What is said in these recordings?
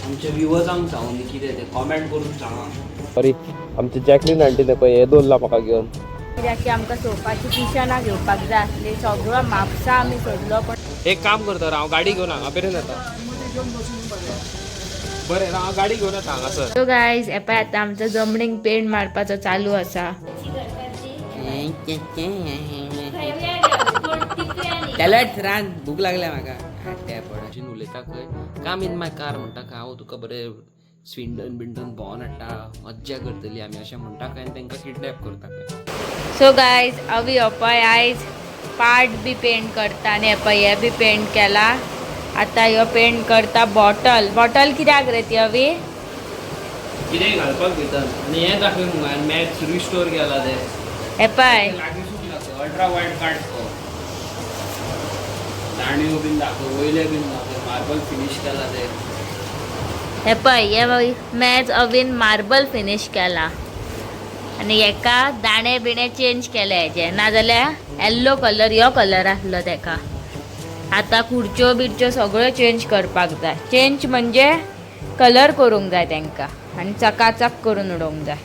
आमच्या व्ह्युअर्सांक सांगून कितें तें कॉमेंट करून सांगा. सॉरी आमची जॅकलीन आंटीने पळय हे दवरला म्हाका घेवन. कित्याक की आमकां सोफाची किशनां घेवपाक जाय आसली. सगळो म्हापसा आमी सोदलो पण एक काम करता हांव गाडी घेवन हांगा पर्यंत येता. बरें हांव गाडी घेवन येता हांगासर. सो गायज हे पळय आतां आमचो जमनीक पेंट मारपाचो चालू आसा. त्यालाच रान भूक लागल्या म्हाका. त्या पडाची उलयता खंय काम इन माय कार म्हणटा खंय हांव तुका बरें स्विंडन बिंडन भोंवन हाडटा मज्जा करतली आमी अशें म्हणटा खंय आनी तांकां किडनॅप करता खंय. सो गायज अवी हो पळय आयज पार्ट बी पेंट करता आनी हे पळय हे बी पेंट केला. आतां ह्यो पेंट करता बॉटल. बॉटल कित्याक रे ती अवी? कितेंय घालपाक भितर आनी हें दाखय मुगो मॅथ्स रिस्टोर केला ते हे पळय अल्ट्रा वायड कार्ड दांडियो बीन दाखय वयले बीन दाखय मार्बल फिनिश केला ते. हे पळय हे मॅच अवीन मार्बल फिनिश केला आनी हेका दाणे बिणे चेंज केले हेजे नाजाल्यार येल्लो कलर ह्यो कलर आसलो तेका. आतां खुर्च्यो बिर्च्यो सगळ्यो चेंज करपाक जाय. चेंज म्हणजे कलर करूंक जाय तांकां आनी चकाचक करून उडोवंक जाय.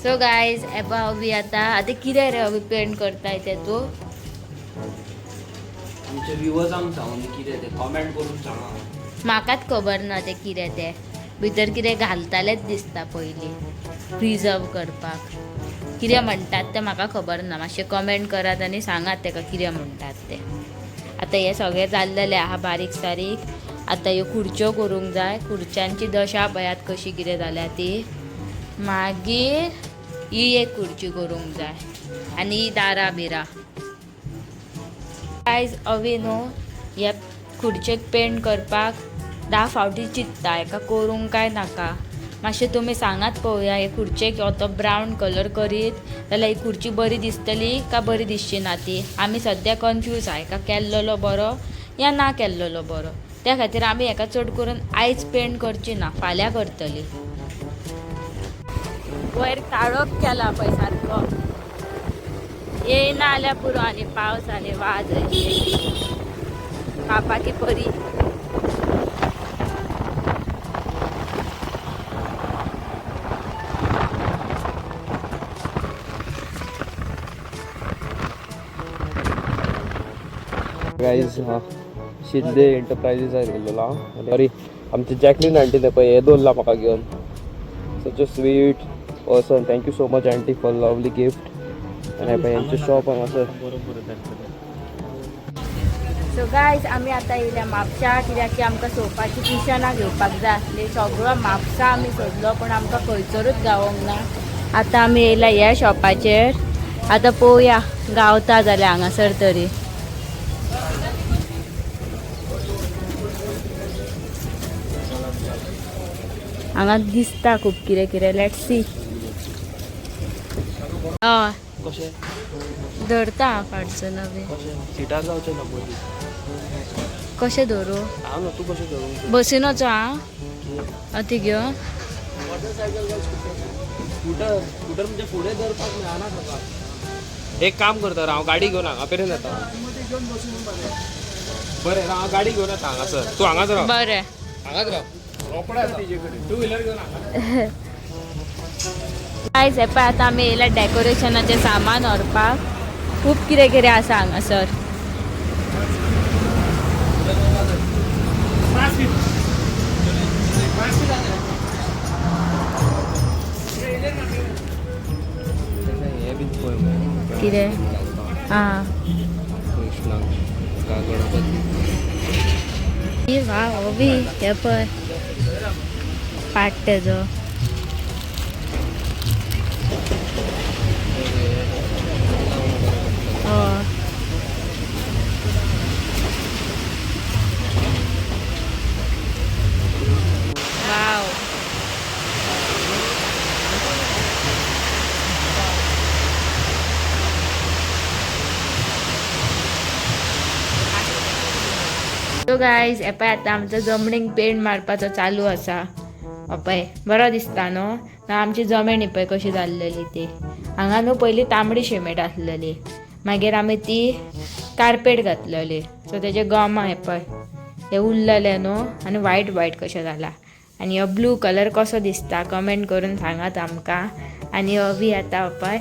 सो गायज एबा अवी आतां कितें रे अवी पेंट करताय ते तूं? आमच्या व्ह्युअर्सांक सांगून कितें तें कॉमेंट करून सांगा. म्हाकाच खबर ना तें कितें तें. भितर कितें घालतालेच दिसता पयलीं प्रिजर्व करपाक. कितें म्हणटात तें म्हाका खबर ना. मातशें कमेंट करात आनी सांगात ताका कितें म्हणटात तें. आतां हें सगळें जाल्लेलें आहा बारीक सारीक. आतां ह्यो खुर्च्यो करूंक जाय. खुर्च्यांची दशा पळयात कशी कितें जाल्या ती. मागीर ही एक खुर्ची करूंक जाय आनी ही दारां बिरां. आयज अवी न्हू हे खुर्चेक पेंट करपाक 10 फावटी चिंतता हेका करूंक काय नाका. मातशें तुमी सांगात पळोवया हे खुर्चेक हो तो ब्रावन कलर करीत जाल्यार ही खुर्ची बरी दिसतली काय बरी दिसची ना ती. आमी सद्या कन्फ्यूज आहा हेका केल्लो बरो या ना केल्लो बरो. त्या खातीर आमी हेका चड करून आयज पेंट करची ना फाल्यां करतली. वयर काळोख केला पळय सारको. येयना जाल्यार पुरो आनी पावस आनी वाज कापाची परी. गाईज शिंदे एंटरप्राइजेसार गेल्लो हांव. सॉरी आमची जॅकलीन आंटीने पळय हे दवरला म्हाका घेवन. Such a sweet person. Thank you so much aunty for lovely gift. आनी हे पळय यांचें शॉप हांगासर. सो गायज आमी आतां येयल्या म्हापशा कित्याक की आमकां सोफाची किशनां घेवपाक जाय आसली. सगळो म्हापसा आमी सोदलो पण आमकां खंयसरूच गावोंक ना. आतां आमी येयल्या ह्या शॉपाचेर. आतां पळोवया गावता जाल्यार हांगासर तरी. हांगा दिसता खूब कितें कितें. Let's see. हय कशें धरता फाटसून नवी. सिटार जावचें ना पयलीं. कशें धरूं? हांव न्हू तूं कशें करूंक. बसीन वचो हां अती घेवन. स्कूटर स्कूटर म्हणजे फुडें धरपाक मेळना ताका. एक काम करता हांव गाडी घेवन हांगा पर्यंत येता. बरें हांव गाडी घेवन येता हांगासर. तूं हांगाच राव. बरें हांगाच राव. रोकडो येता तिजे कडेन. टू व्हिलर घेवन हांगा. गायज हे पळय आतां आमी येयल्या डेकोरेशनाचें सामान व्हरपाक. खूब कितें कितें आसा हांगासर. हें बीन पळय कितें आं कृष्णाक गणपती. ही वा हवी हे पळय पाट तेजो. हय वाव. सो गायज हे पळय आतां आमचो जमनीक पेंट मारपाचो चालू आसा. पळय बरो दिसता न्हू. आमची जमीन ही पळय कशी जाल्लेली ती. हांगा न्हू पयलीं तांबडी सिमेंट आसलेली. मागीर आमी ती कार्पेट घातलेली. सो तेजे गम हे पळय हे उरलेले न्हू आनी वायट वायट कशें जाला. आनी हो ब्लू कलर कसो दिसता कमेंट करून सांगात आमकां. आनी अवी आतां पळय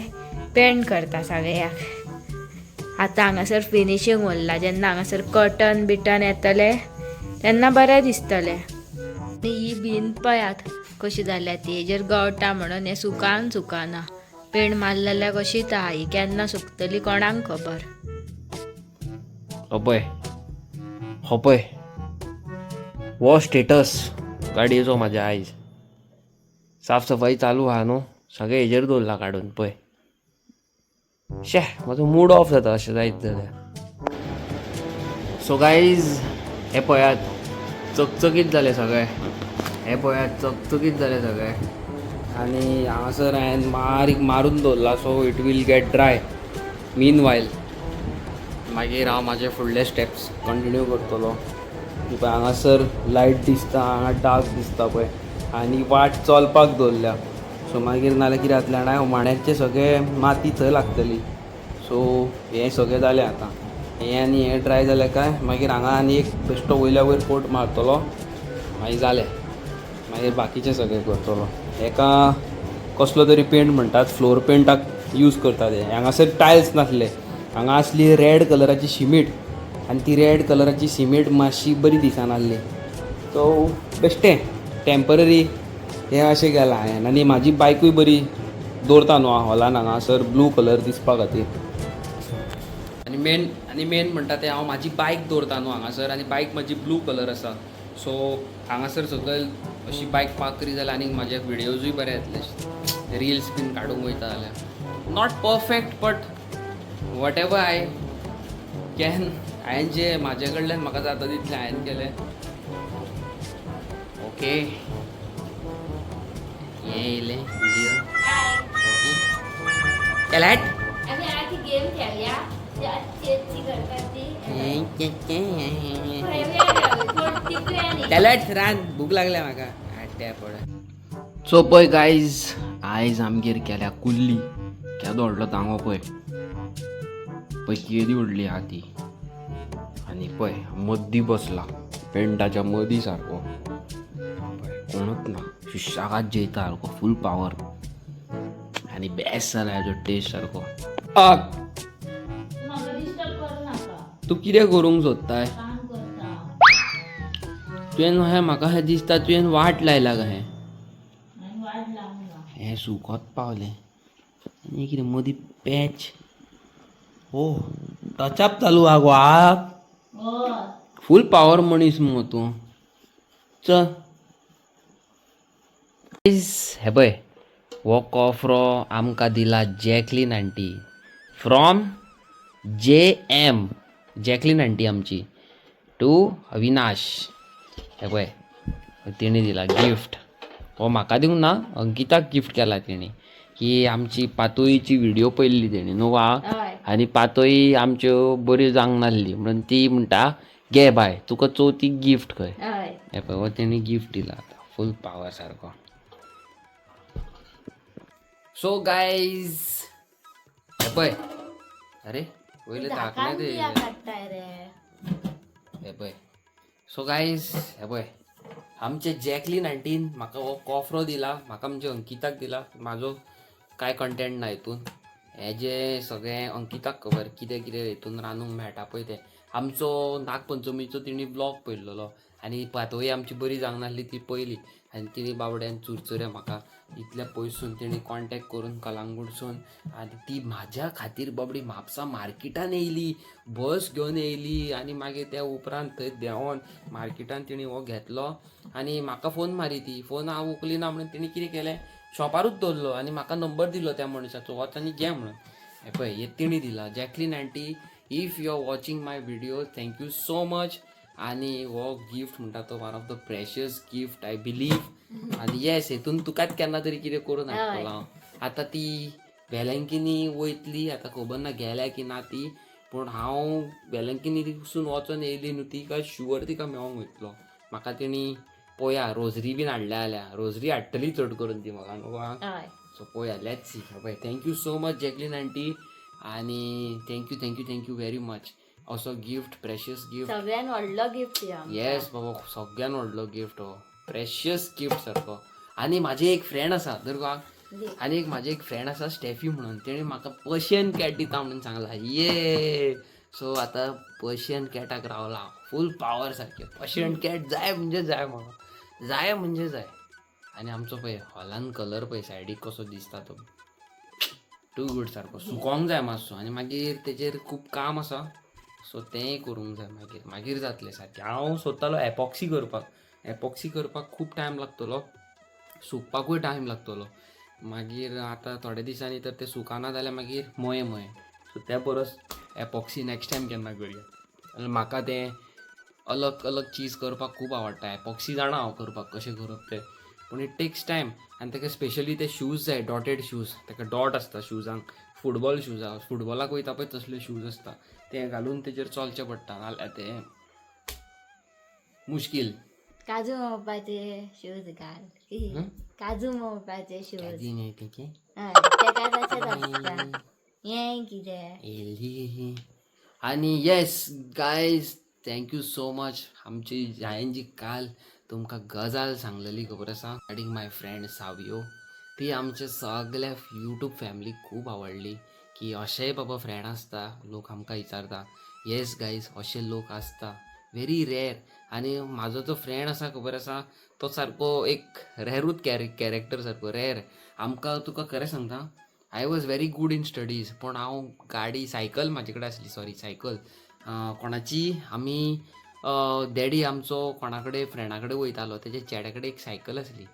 पेंट करता सगळ्याक. आतां हांगासर फिनिशींग उरला, जेन्ना हांगासर कर्टन बिटन येतले तेन्ना बरें दिसतलें. आनी ही बीन पळयात कशी जाल्या ती, हेजेर गवटा म्हणून हे सुकाना. पेंट मारलेल्या कशीच आहा ही, केन्ना सुकतली कोणाक खबर. हो पय वो स्टेटस गाडयेचो म्हाज्या आयज. साफसफाई चालू आहा न्हू, सगळे हेजेर दवरला काडून पय. म्हाजो मूड ऑफ जाता अशें जायत जाल्यार. सो गायज हे पळयात चकचकीत जाले सगळे. हे पळयात चकचकीत जाले सगळे. आनी हांगासर हांवें मारून दवरला, so it will get dry. Meanwhile मागीर हांव म्हाजे फुडले स्टेप्स कंटिन्यू करतलो. पळय हांगासर लायट दिसता, हांगा डार्क दिसता पळय, आनी वाट चलपाक दवरल्या. सो मागीर नाल्यार कितें जातलें जाणा, हुमाण्याचे सगळे माती थंय लागतली. सो हें सगळें जालें आतां. हें आनी हें ड्राय जालें काय मागीर हांगा आनी एक बेश्टो वयल्या वयर कोट मारतलो, मागीर जालें. मागीर बाकीचें सगळें करतलो. हेका कसलो तरी पेंट म्हणटात, फ्लोर पेंटाक यूज करतात हे. हांगासर टायल्स नासले, हांगा आसली रेड कलराची सिमीट, आनी ती रेड कलराची सिमीट मातशी बरी दिसनासली. सो बेश्टें टेम्पररी हें अशें केलां हांवें. आनी म्हाजी बायकूय बरी दवरता न्हू हॉलान हांगासर ब्लू कलर दिसपा खातीर. आनी मेन म्हणटा तें हांव म्हाजी बायक दवरता न्हू हांगासर, आनी बायक म्हाजी ब्लू कलर आसा. सो हांगासर सकयल अशी बायक पार्क करी जाल्यार आनीक म्हाजे विडियोजूय बरे येतले, रिल्स बीन काडूंक वयता जाल्यार. Not perfect but what ever I can. हांवें जे म्हाजे कडल्यान म्हाका जाता तितलें हांवें केलें. ओके हें येयलें विडियो केल्याट. आम्ही आधी गेम खेळल्या त्यालाच रान भूक लागल्या म्हाका हाडट्या पडत. सो पळय गायज आयज आमगेर केल्या कुल्ली. केदो व्हडलो तांगो पळय केदी व्हडली आहा ती. आनी पळय मद्दी बसला पेंटाच्या मदीं सारको. कोणूच ना, सुशेगाद जेयता सारको फूल पावर. आनी बेस्ट जाला हेजो टेस्ट सारको. तूं कितें करूंक सोदताय? तुवें हें म्हाका हें दिसता तुवें वाट लायला काय हें सुकोत पावलें. आनी कितें मदीं पॅच. ओ टचअप चालू आहा गो आग. फूल पावर मनीस मगो तूं. चल हे पळय हो कॉफ्रो आमकां दिला Jacqueline aunty from JM. Jacqueline aunty आमची टू अविनाश. हे पळय तिणी दिला गिफ्ट. हो म्हाका दिवंक ना, अंकिताक गिफ्ट केला तिणी. की आमची पातोळीची व्हिडिओ पळयल्ली तेणी न्हू वा, आनी पातोळी आमच्यो बऱ्यो जावंक नासली म्हणून ती म्हणटा घे बाय तुका चवथीक गिफ्ट खंय. हे पळय हो तेणी गिफ्ट दिला फूल पावर सारको. सो गायज हे पळय अरे वयले धाकणे ते हे पळय. सो गायज हे पळय आमचे जॅकलीन आंटीन म्हाका हो कॉफ्रो दिला, म्हाका म्हणजे अंकिताक दिला. म्हाजो कांय कंटेंट ना हितून. हे जे सगळें अंकिताक खबर कितें कितें हितून रांदूंक मेळटा पळय तें. आमचो नागपंचमीचो तिणी ब्लॉग पळयल्लो आनी पातोळी आमची बरी जावंक नासली ती पयली. आनी तिणी बाबड्यान चुरचुऱ्या म्हाका इतल्या पयसून तिणी कॉन्टेक्ट करून कलांगूटसून आनी ती म्हाज्या खातीर बाबडी म्हापसा मार्केटान येयली, बस घेवन येयली. आनी मागीर त्या उपरांत थंय देंवोन मार्केटान तिणी हो घेतलो आनी म्हाका फोन मारी. ती फोन हांव उखलिना म्हणून तिणी कितें केलें शॉपारूच दवरलो आनी म्हाका नंबर दिलो त्या मनशाचो वच आनी घे म्हणून. हे पळय हे तिणी दिला Jacqueline aunty. If you are watching my video thank you so much. आनी हो गिफ्ट म्हणटा तो one of the precious gift I believe. आनी येस हेतून तुकाच केन्ना तरी कितें करून हाडटलो हांव. आतां ती वेलंकिनी वयतली, आतां खबर ना गेल्या की ना ती, पूण हांव वेलंकिनीसून वचोन येयली न्हू ती काय शुअर तिका मेळोंक वयतलो. म्हाका तेणी पळोवया रोझरी बीन हाडल्या जाल्यार रोझरी हाडटली चड करून ती म्हाका न्हू. सो पळोवया लेट्स सी. पळय thank you so much Jacqueline aunty. आनी थँक्यू व्हेरी मच असो गिफ्ट, प्रेशियस गिफ्ट. सगळ्यान व्हडलो गिफ्ट येस बाबा, सगळ्यान व्हडलो गिफ्ट हो, प्रेशियस गिफ्ट सारको. आणि माझे एक फ्रेंड आसा तर का, आणि माझे एक फ्रेंड आसा स्टेफी म्हणून, तेणे म्हाका पर्शियन कॅट दिता म्हणून सांगला. ये सो आता पर्शियन कॅटाक रावला फूल पावर सारखे. पर्शियन कॅट जाय म्हणजे जाय म्हाका, जाय म्हणजे जाय. आणि आमचो पळय हॉलान कलर पळय सायडीक कसो दिसता तो, टू गुड सारको. सुकोंक जाय मातसो, आनी मागीर तेजेर खूब काम आसा, सो तेंय करूंक जाय. मागीर जातलें सारकें. हांव सोदतालो एपॉक्सी करपाक खूब टायम लागतलो, सुकपाकूय टायम लागतलो. मागीर आतां थोड्या दिसांनी तर तें सुकाना जाल्यार मागीर मये सो त्या परस एपॉक्सी नेक्स्ट टायम केन्ना करया. आनी म्हाका तें अलग अलग चीज करपाक खूब आवडटा. एपॉक्सी जाणा हांव करपाक कशें करप तें, पूण इट टेक्स टायम. आनी ताका स्पेशली ते शूज जाय, डॉटेड शूज. ताका डॉट आसता शुजांक, फुटबॉल फुटबॉलाक वयता पळय तसले शूज आसता, ते घालून तेजेर चलचें पडटा, नाल्यार तें मुश्कील. काजू मोवपाचे शूज घाल, काजू मोवपाचे शूज तेका तशेंच आसता. हें कितें. आणि yes guys, thank you so much. आमची हांवें जी काल तुमकां गजाल सांगलेली खबर आसा, रिगार्डिंग माय फ्रेंड सावियो, ती आमच्या सगळ्या यूट्यूब फॅमिलीक खूब आवडली. की अशेंय बाबा फ्रेंड आसता, लोक आमकां विचारता. येस गायज, अशे लोक आसता, व्हेरी रेअर. आनी म्हाजो जो फ्रेंड आसा खबर आसा, तो सारको एक रेरूच कॅरेक्टर सारको, रेअर. आमकां तुका खरें सांगता, I was very good in studies, पूण हांव सायकल म्हाजे कडेन आसली, सायकल कोणाची, आमी डॅडी आमचो कोणा कडेन फ्रेंडा कडेन वयतालो, तेजे चेड्या कडेन एक सायकल आसली.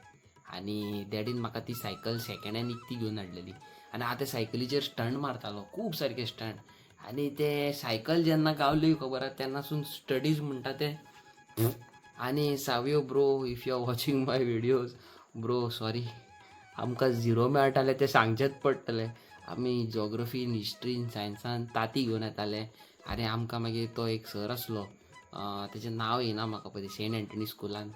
आनी डॅडीन म्हाका ती सायकल सेकेंड हँड ती घेवन हाडलेली. आनी हांव त्या सायकलीचेर स्टंट मारतालो, खूब सारके स्टंट. आनी ते सायकल जेन्ना गावली खबर आसा, तेन्नासून स्टडीज म्हणटा ते. आनी Savio bro, if you are watching my videos bro, sorry, आमकां 0 मेळटाले ते सांगचेच पडटले. आमी जॉग्रफीन, हिस्ट्रीन, सायन्सान ताती घेवन येताले. आनी आमकां मागीर तो एक सर आसलो, तेजें नांव येना म्हाका पळय, सेंट एंटनी स्कुलान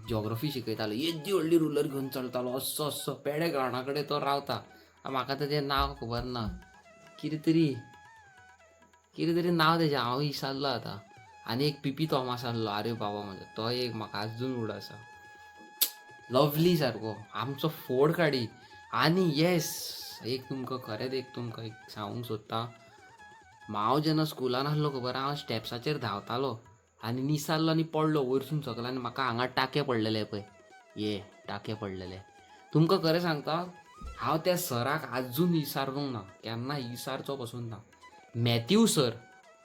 जॉग्रफी शिकयतालो. येदी व्हडली रुलर घेवन चलतालो, असो पेडे ग्रावंडा कडेन तो रावता. म्हाका तेजें नांव खबर ना, कितें तरी नांव तेजें, हांव विसरलो आतां. आनी एक पीपी थॉमस आसलो, आरे बाबा म्हजो, तो एक म्हाका आजून उड आसा. लवली सारको, आमचो फोड काडी. आनी येस, एक सांगूंक सोदता, हांव जेन्ना स्कुलान आसलो खबर, हांव स्टेप्साचेर धांवतालो आनी निसारलो आनी पडलो वयरसून सकयल, आनी म्हाका हांगा टाके पडलेले पळय, टाके पडलेले. तुमकां खरें सांगता, हांव त्या सराक आजून विसारूंक ना, केन्ना विसारचो पसून ना. मॅथ्यू सर,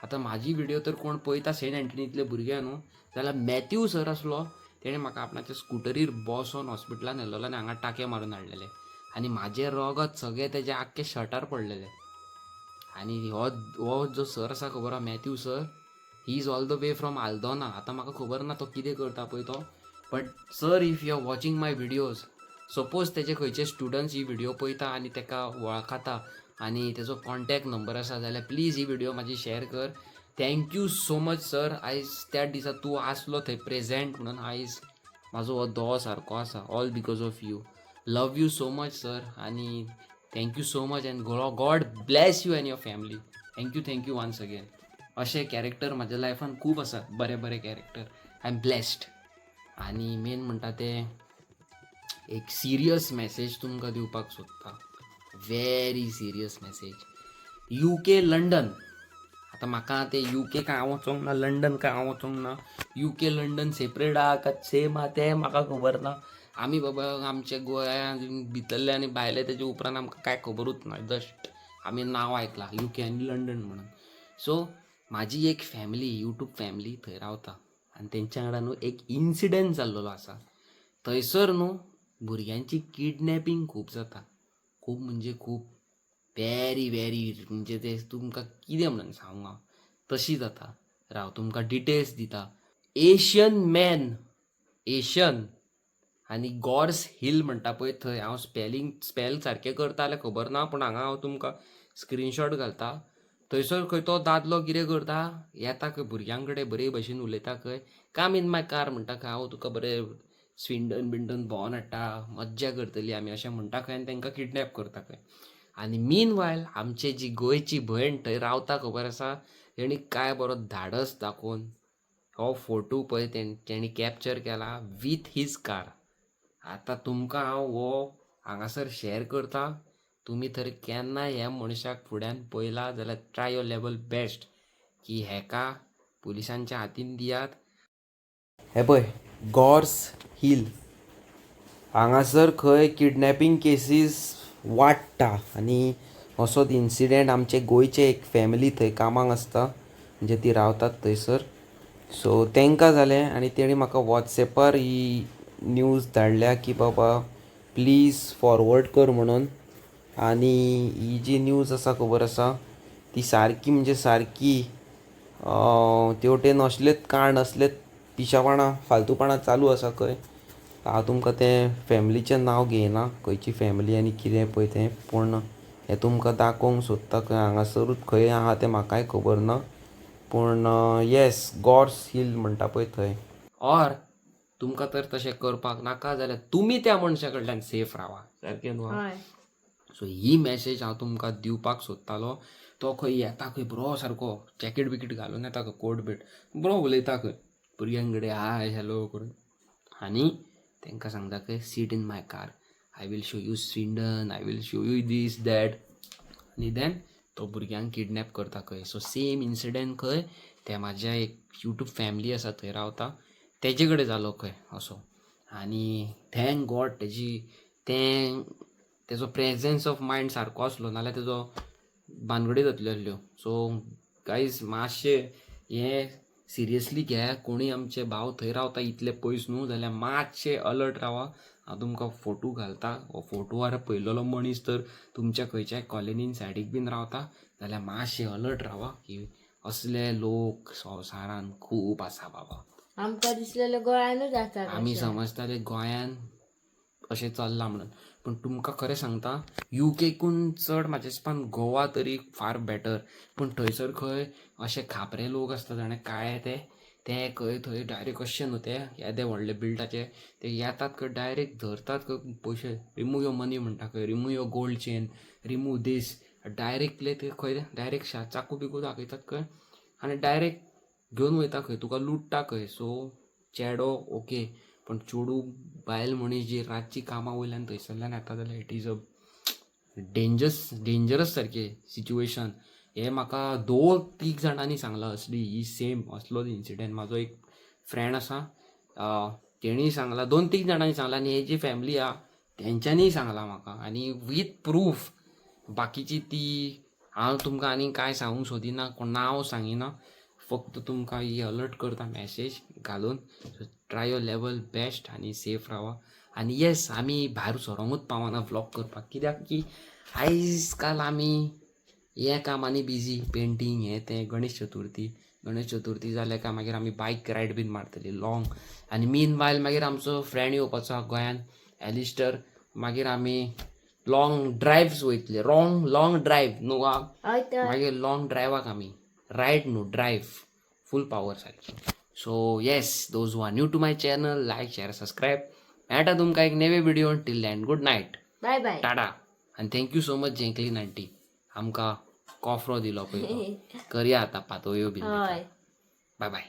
आतां म्हाजी व्हिडियो तर कोण पळयता सेंट एंटनींतले भुरगे न्हू, जाल्यार मॅथ्यू सर आसलो, तेणें म्हाका आपणाच्या स्कुटरीर बसोन हॉस्पिटलान व्हेल्लो आनी हांगा टाके मारून हाडलेले. आनी म्हाजें रगत सगळें तेजे आख्खे शर्टार पडलेले. आनी हो जो सर आसा खबर आहा, Matthew sir, he is all the way from Aldona. आतां म्हाका खबर ना तो कितें करता पळय तो, but sir, if you are watching my videos, suppose तेजे खंयचे स्टुडंट्स ही व्हिडियो पळयता आनी तेका वळखता आनी तेजो कॉन्टॅक्ट नंबर आसा, जाल्यार प्लीज ही व्हिडियो म्हाजी शेअर कर. Thank you so much sir. आयज त्या दिसा तूं आसलो थंय प्रेझेंट म्हणून आयज म्हाजो हो दोळो सारको आसा, all because of you. Love you so much sir. आनी thank you so much, and God bless you and your family. Thank you once again. अशे कॅरेक्टर म्हाज्या लायफान खूब आसात, बरे कॅरेक्टर. I am blessed. आनी मेन म्हणटा ते एक सिरियस मॅसेज तुमकां दिवपाक सोदता, very serious message. UK London, आतां म्हाका ते UK काय हांव वचोंक ना, लंडन काय हांव वचोंक ना. UK लंडन सेपरेट आहा काय सेम आहा तें म्हाका खबर ना. आमी बाबा आमच्या गोंयांत भितरले आनी भायले तेजे उपरांत आमकां कांय खबरूच ना. जस्ट आमी नांव आयकलां UK आनी लंडन म्हणून. सो म्हाजी एक फॅमिली, यूट्यूब फॅमिली थंय रावता, आनी तेंच्या वांगडा न्हू एक इन्सिडंट जाल्लो आसा. थंयसर न्हू भुरग्यांची किडनॅपिंग खूब जाता, खूब म्हणजे खूब, व्हेरी म्हणजे ते तुमकां कितें म्हणून सांगू हांव, तशी जाता. राव तुमकां डिटेल्स दिता. एशियन आनी गॉर्स हिल म्हणटा पळय थंय, हांव स्पेल सारकें करता जाल्यार खबर ना, पूण हांगा हांव तुमकां स्क्रीनशॉट घालता. थंयसर खंय तो दादलो कितें करता, येता खंय भुरग्यां कडेन बरे भशेन उलयता, खंय कम इन माय कार म्हणटा, खंय हांव तुका बरें स्विंडन भोंवन हाडटा, मज्जा करतली आमी अशें म्हणटा खंय, आनी तांकां किडनॅप करता खंय. आनी मीन वायल आमची जी गोंयची भयण थंय रावता खबर आसा, तेणी काय बरो धाडस दाखोवन हो फोटो पळय तेणी कॅप्चर केला वीथ हीज कार. आतां तुमकां हांव हो हांगासर शेअर करता. तुमी तर केन्नाय ह्या मनशाक फुड्यान पळयला जाल्यार ट्राय युअर लेवल बेस्ट की हेका पुलिसांच्या हातीन दियात. हे पळय गॉर्स हिल हांगासर खंय किडनॅपिंग केसीस वाडटा आनी असोच इन्सिडेंट आमचे गोंयचे एक फॅमिली थंय कामाक आसता म्हणजे ती रावतात थंयसर. सो तांकां जालें आनी तेणी म्हाका वॉट्सॅपार ही न्यूज धाडल्या की बाबा प्लीज फॉरवर्ड कर म्हणून. आनी ही जी न्यूज आसा खबर आसा ती सारकी म्हणजे सारकी तेवटेन असलेच कांड असलेच पिशापणां फालतूपणां चालू आसा खंय. हांव तुमकां तें फॅमिलीचें नांव घेयना खंयची फॅमिली आनी कितें पळय तें, पूण हें तुमकां दाखोवंक सोदता खंय हांगासरूच खंय आहा तें म्हाकाय खबर ना. पूण येस गॉर्स हिल म्हणटा पळय थंय. ऑर तुमकां तर तशें करपाक नाका जाल्यार तुमी त्या मनशा कडल्यान सेफ रावा. सारकें न्हू? सो ही मॅसेज हांव तुमकां दिवपाक सोदतालो. तो खंय येता खंय बरो सारको जॅकेट बिकेट घालून येता खंय कोट बीट बरो उलयता खंय भुरग्यां कडेन हाय हॅलो करून आनी तांकां सांगता खंय seat in my car, I will show you Swindon, I will show you this that. आनी देन तो भुरग्यांक किडनॅप करता खंय. सो सेम इन्सिडेंट खंय ते म्हाज्या एक यूट्यूब फॅमिली आसा थंय रावता तेजे कडेन जालो खंय असो. आनी थँक गॉड तेजो प्रेजन्स ऑफ मायंड सारको आसलो नाल्यार तेजो भानगडी जातल्यो आसल्यो. सो गायज मातशें हें सिरियसली घे. कोणीय आमचे भाव थंय रावता इतले पयस न्हू जाल्यार मातशे अलर्ट रावा. हांव तुमकां फोटो घालता. हो फोटोवार पयलेलो मनीस तर तुमच्या खंयच्याय कॉलनीन सायडीक बीन रावता जाल्यार मातशे अलर्ट रावा की असले लोक संवसारान खूब आसा बाबा. आमकां दिसलेले गोंयानूच आसा. आमी समजताले गोंयान अशें चल्लां म्हणून, पूण तुमकां खरें सांगता युकेकून चड म्हाज्या हिसपान गोवा तरी फार बेटर. पूण थंयसर खंय अशे खापरे लोक आसता जाणा काळे ते खंय थंय डायरेक्ट अशें न्हू ते येदे व्हडले बिल्डाचे ते येतात खंय डायरेक्ट धरतात खंय पयशे रिमूव युअर मनी म्हणटा खंय remove your gold chain remove this directly ते खंय डायरेक्ट चाकू बिकू दाखयतात खंय आनी डायरेक्ट घेवन वयता खंय तुका लुट्टा खंय. सो चेडो ओके पण चेडू बायल मनीस जी रातची कामा वयल्यान थंयसरल्यान येता जाल्यार इट इज अ डेंजरस सारकें सिच्युएशन. हे म्हाका 2-3 जाणांनी सांगलां असली ही सेम असलोच इन्सिडेंट. म्हाजो एक फ्रेंड आसा तेणीय सांगला 2-3 जाणांनी सांगला आनी हे जी फॅमिली आहा तेंच्यांनीय सांगलां म्हाका आनी वीथ प्रूफ. बाकीची ती हांव तुमकां आनी कांय सांगूंक सोदिना कोण नांव सांगिना फक्त तुमकां ही अलर्ट करता मॅसेज घालून. ट्राय युअर लेवल बेस्ट आनी सेफ रावा. आनी येस आमी भायर सरोंकूच पावना व्लॉग करपाक कित्याक की आयज काल आमी हे कामांनी बिजी पेंटींग हें तें. गणेश चतुर्थी जाल्या काय मागीर आमी बायक रायड बीन मारतली लॉंग आनी मीन वायल मागीर आमचो फ्रेंड येवपाचो आहा गोंयान एलिस्टर. मागीर आमी लॉंग ड्रायव्स वयतले लॉंग ड्रायव्ह न्हू मागीर लॉंग ड्रायवाक आमी रायड न्हू ड्रायव्ह फूल पावर सारकी. So yes those who are new to my channel like share subscribe. मेळटा तुमकां एक नवे video. Till then good night bye bye tata आनी thank you so much Jacqueline aunty आमकां कॉफ्रो दिलो पळय. करया आतां पातोळ्यो बीन. Bye bye.